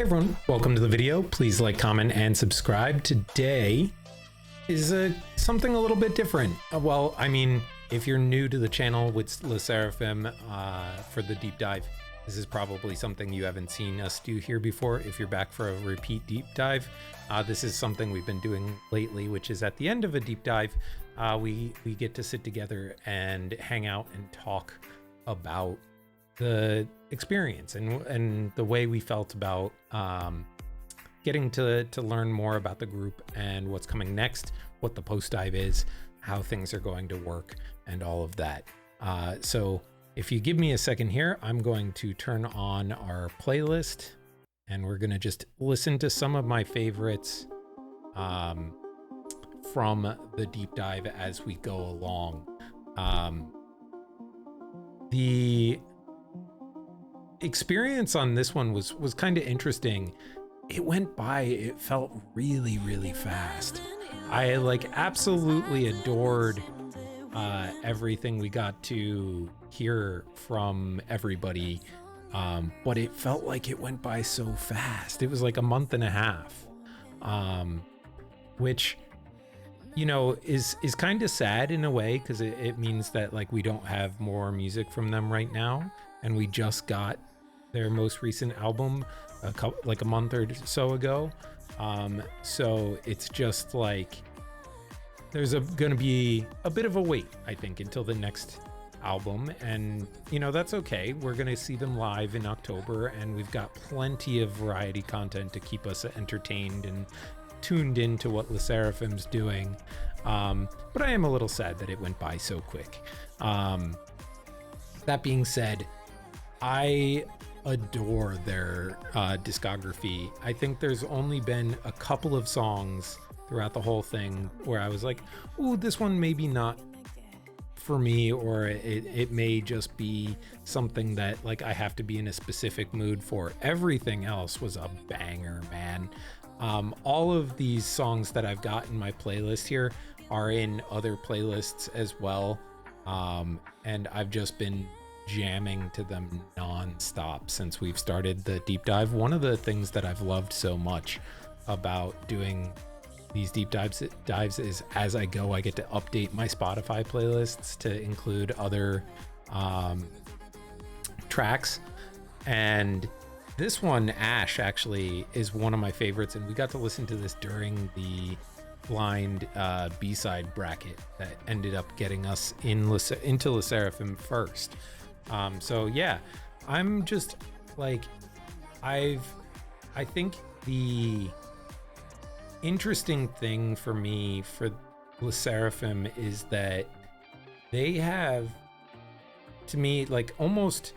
Hey everyone, welcome to the video. Please like, comment, and subscribe. Today is something a little bit different. Well, I mean, if you're new to the channel with SSERAFIM for the deep dive, this is probably something you haven't seen us do here before. If you're back for a repeat deep dive, this is something we've been doing lately, which is at the end of a deep dive, we get to sit together and hang out and talk about the experience and the way we felt about getting to learn more about the group and what's coming next, what the post dive is, how things are going to work, and all of that. So if you give me a second here, I'm going to turn on our playlist and we're going to just listen to some of my favorites from the deep dive as we go along. The experience on this one was kind of interesting. It went by, it felt really fast. I absolutely adored everything we got to hear from everybody, but it felt like it went by so fast. It was like a month and a half, which, you know, is kind of sad in a way, because it means that we don't have more music from them right now, and we just got their most recent album a month or so ago. So it's just there's gonna be a bit of a wait, I think, until the next album, and you know, that's okay. We're gonna see them live in October, and we've got plenty of variety content to keep us entertained and tuned into what SSERAFIM's doing. But I am a little sad that it went by so quick. That being said, I adore their discography. I think there's only been a couple of songs throughout the whole thing where I was like, ooh, this one maybe not for me, or it may just be something that I have to be in a specific mood for. Everything else was a banger, man. All of these songs that I've got in my playlist here are in other playlists as well, and I've just been jamming to them non-stop since we've started the deep dive. One of the things that I've loved so much about doing these deep dives is as I go, I get to update my Spotify playlists to include other tracks. And this one, Ash, actually is one of my favorites, and we got to listen to this during the blind B-side bracket that ended up getting us into SSERAFIM first. So yeah, I'm just I think the interesting thing for me for SSERAFIM is that they have, to me, almost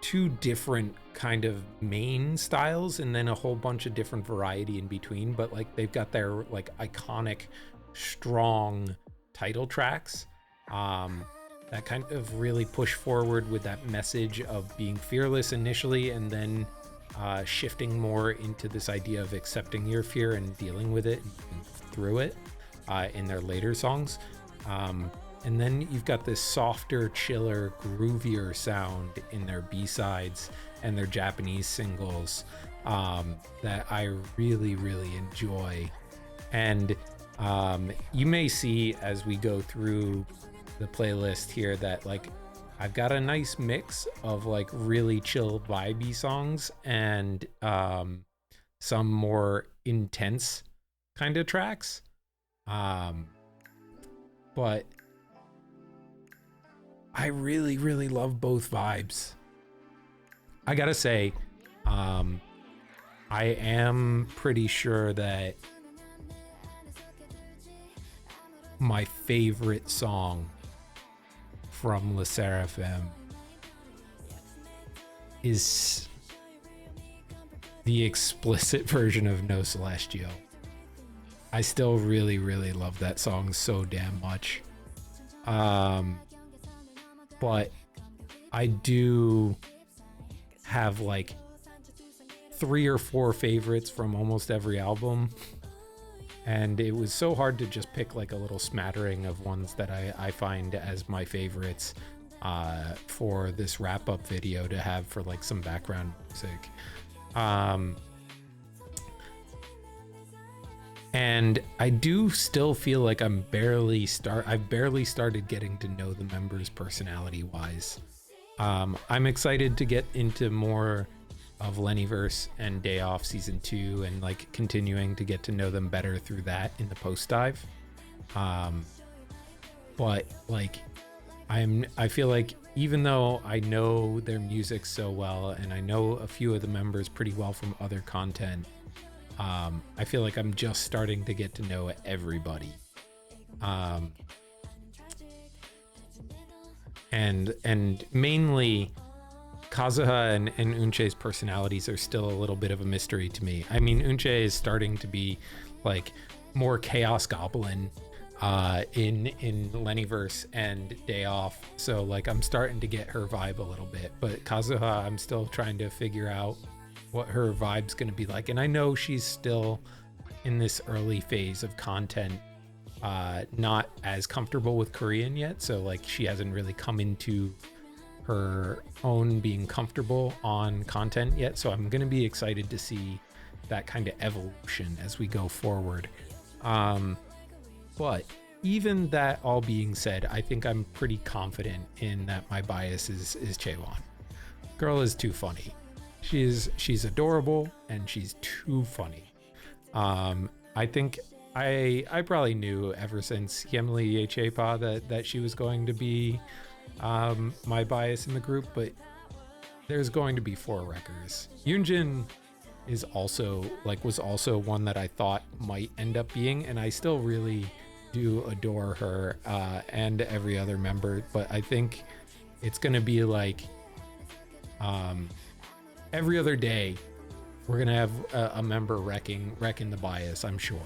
two different kind of main styles and then a whole bunch of different variety in between, but they've got their iconic strong title tracks that kind of really push forward with that message of being fearless initially, and then shifting more into this idea of accepting your fear and dealing with it and through it in their later songs. And then you've got this softer, chiller, groovier sound in their B-sides and their Japanese singles that I really enjoy. And you may see as we go through the playlist here that I've got a nice mix of really chill vibey songs and some more intense kind of tracks, but I really love both vibes. I gotta say, I am pretty sure that my favorite song from SSERAFIM is the explicit version of No Celestial. I still really love that song so damn much. But I do have 3 or 4 favorites from almost every album, and it was so hard to just pick a little smattering of ones that I find as my favorites for this wrap-up video to have for some background music. Um, and I do still feel like I've barely started getting to know the members personality wise. I'm excited to get into more of Lennyverse and Day Off season 2 and like continuing to get to know them better through that in the post dive. But like I feel like even though I know their music so well and I know a few of the members pretty well from other content, I feel like I'm just starting to get to know everybody. And mainly Kazuha and Unche's personalities are still a little bit of a mystery to me. I mean, Unche is starting to be like more Chaos Goblin in Lennyverse and Day Off, so like I'm starting to get her vibe a little bit, but Kazuha, I'm still trying to figure out what her vibe's going to be like. And I know she's still in this early phase of content, not as comfortable with Korean yet, so like she hasn't really come into her own being comfortable on content yet, so I'm going to be excited to see that kind of evolution as we go forward. But even that all being said, I think I'm pretty confident in that my bias is Chaewon. Girl is too funny. She's adorable and she's too funny. I think I probably knew ever since Yemli Yechepa that she was going to be my bias in the group, but there's going to be 4 wreckers. Yoonjin is was also one that I thought might end up being, and I still really do adore her and every other member, but I think it's gonna be like every other day we're gonna have a member wrecking the bias, I'm sure.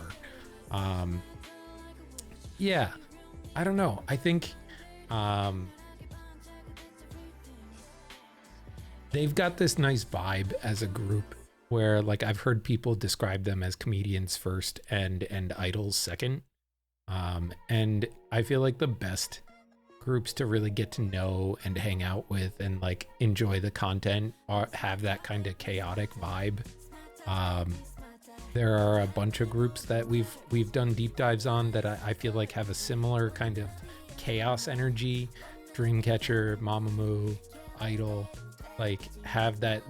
Yeah, I don't know, I think they've got this nice vibe as a group where like I've heard people describe them as comedians first and idols second. And I feel like the best groups to really get to know and hang out with and like enjoy the content have that kind of chaotic vibe. There are a bunch of groups that we've done deep dives on that I feel like have a similar kind of chaos energy. Dreamcatcher, Mamamoo, Idol, like have that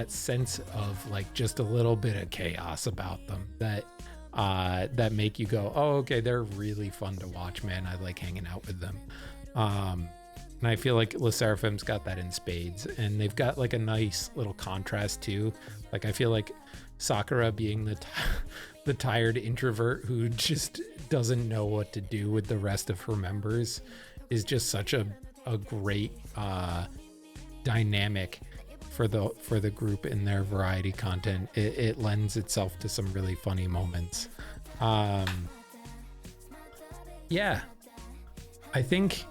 sense of like just a little bit of chaos about them that make you go, oh, okay, they're really fun to watch, man. I like hanging out with them. And I feel like SSERAFIM's got that in spades, and they've got like a nice little contrast too. Like I feel like Sakura being the tired introvert who just doesn't know what to do with the rest of her members is just such a great dynamic for the group in their variety content. It lends itself to some really funny moments. Yeah, I think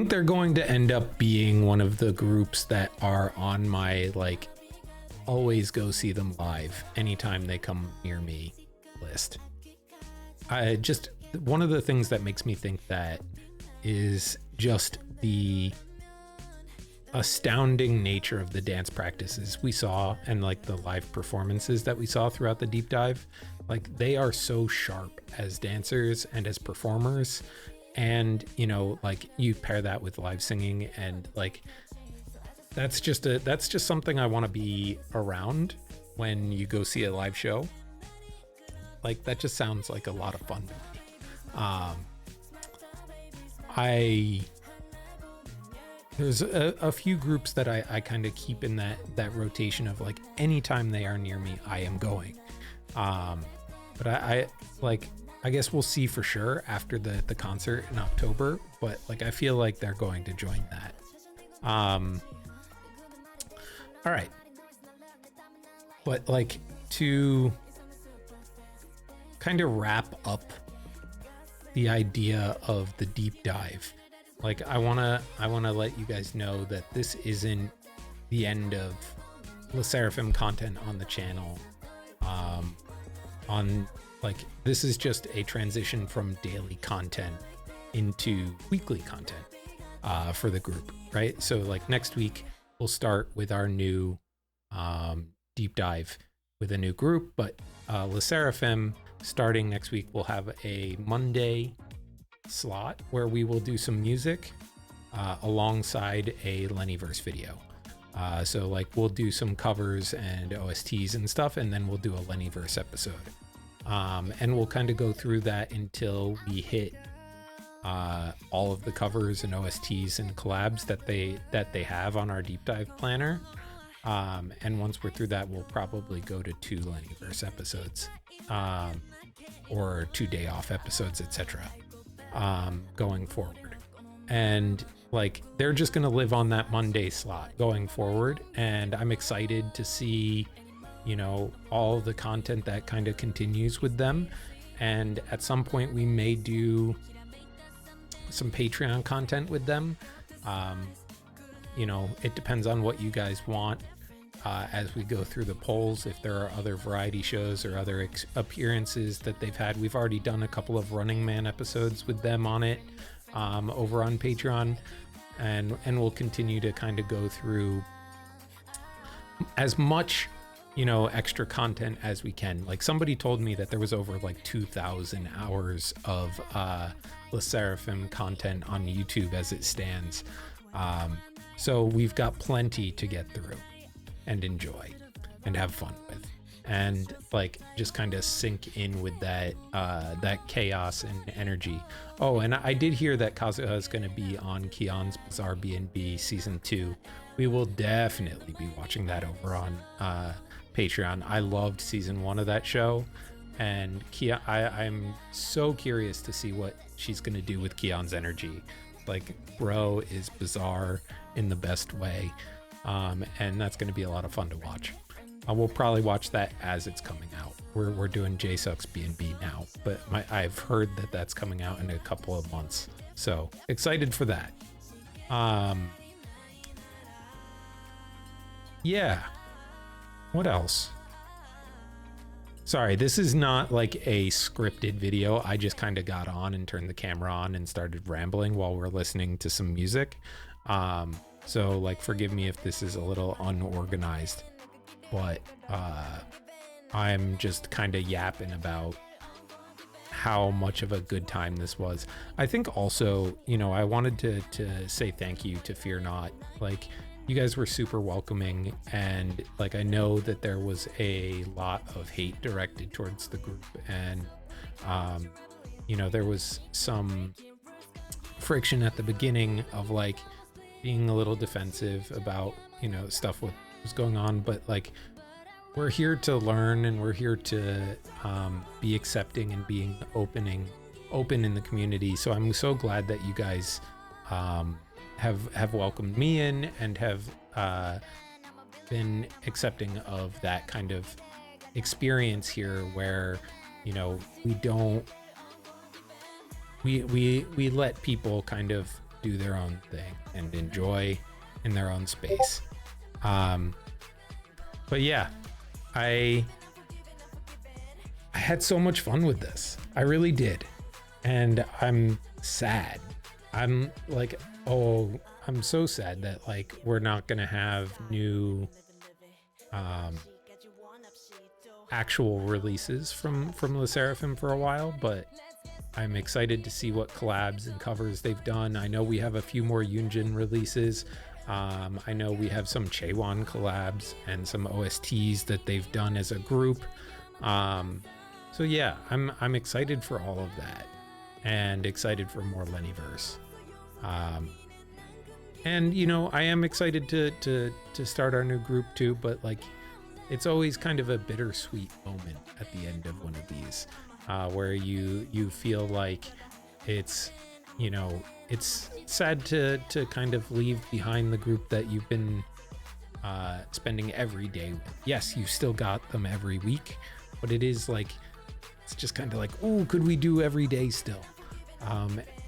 they're going to end up being one of the groups that are on my like always go see them live anytime they come near me list. One of the things that makes me think that is just the astounding nature of the dance practices we saw and like the live performances that we saw throughout the deep dive. Like they are so sharp as dancers and as performers, and you know, like you pair that with live singing, and like that's just something I want to be around when you go see a live show. Like that just sounds like a lot of fun to me. There's a few groups that I kind of keep in that rotation of like anytime they are near me, I am going. But I guess we'll see for sure after the concert in October, but like I feel like they're going to join that. All right. But like to kind of wrap up the idea of the deep dive, like I want to let you guys know that this isn't the end of SSERAFIM content on the channel. This is just a transition from daily content into weekly content. for the group, right? So like next week we'll start with our new deep dive with a new group, but SSERAFIM starting next week will have a Monday slot where we will do some music alongside a Lennyverse video. So like we'll do some covers and OSTs and stuff, and then we'll do a Lennyverse episode. And we'll kind of go through that until we hit all of the covers and OSTs and collabs that they have on our deep dive planner. And once we're through that, we'll probably go to 2 Lennyverse episodes, or 2 day off episodes, etc. Going forward. And like they're just gonna live on that Monday slot going forward, and I'm excited to see, you know, all the content that kind of continues with them. And at some point we may do some Patreon content with them. You know, it depends on what you guys want. As we go through the polls, if there are other variety shows or other appearances that they've had. We've already done a couple of Running Man episodes with them on it, over on Patreon, and we'll continue to kind of go through as much, you know, extra content as we can. Like somebody told me that there was over like 2,000 hours of SSERAFIM content on YouTube as it stands. So we've got plenty to get through and enjoy and have fun with, and like just kind of sink in with that chaos and energy. Oh, and I did hear that Kazuha is going to be on Keon's Bizarre B&B season 2. We will definitely be watching that over on Patreon. I loved season 1 of that show, and I'm so curious to see what she's going to do with Keon's energy. Like, bro is bizarre in the best way. And that's going to be a lot of fun to watch. We'll probably watch that as it's coming out. We're doing J-Sucks B&B now, but I've heard that that's coming out in a couple of months. So excited for that. Yeah. What else? Sorry, this is not like a scripted video. I just kind of got on and turned the camera on and started rambling while we're listening to some music. So like, forgive me if this is a little unorganized, but I'm just kind of yapping about how much of a good time this was. I think also, you know, I wanted to say thank you to Fear Not. Like, you guys were super welcoming, and like I know that there was a lot of hate directed towards the group, and you know, there was some friction at the beginning of like being a little defensive about, you know, stuff what was going on, but like we're here to learn, and we're here to be accepting and being open in the community. So I'm so glad that you guys have welcomed me in and have been accepting of that kind of experience here, where, you know, we let people kind of do their own thing and enjoy in their own space. But yeah, I had so much fun with this. I really did. And I'm sad. I'm like, I'm so sad that like we're not gonna have new actual releases from SSERAFIM for a while, but I'm excited to see what collabs and covers they've done. I know we have a few more Yoonjin releases. I know we have some Chaewon collabs and some OSTs that they've done as a group. So yeah, I'm excited for all of that, and excited for more Lennyverse. And you know, I am excited to start our new group too, but like, it's always kind of a bittersweet moment at the end of one of these, where you feel like it's, you know, it's sad to kind of leave behind the group that you've been spending every day with. Yes, you still got them every week, but it is like, it's just kind of like, oh, could we do every day still?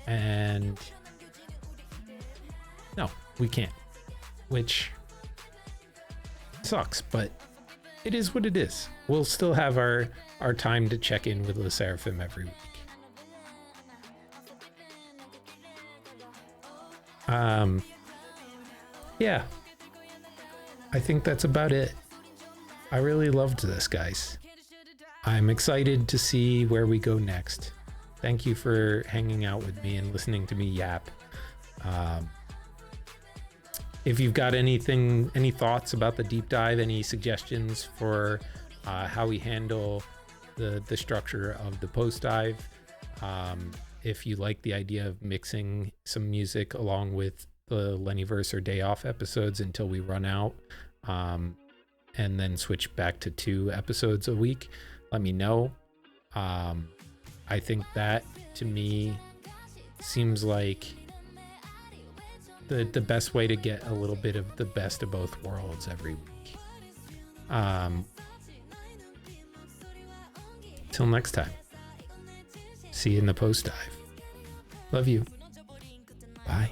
And no, we can't, which sucks, but it is what it is. We'll still have our time to check in with SSERAFIM every week. Yeah, I think that's about it. I really loved this, guys. I'm excited to see where we go next. Thank you for hanging out with me and listening to me yap. If you've got any thoughts about the deep dive, any suggestions for how we handle the structure of the post dive, if you like the idea of mixing some music along with the Lennyverse or Day Off episodes until we run out, and then switch back to 2 episodes a week, let me know. I think that, to me, seems like the best way to get a little bit of the best of both worlds every week. Till next time. See you in the post dive. Love you. Bye.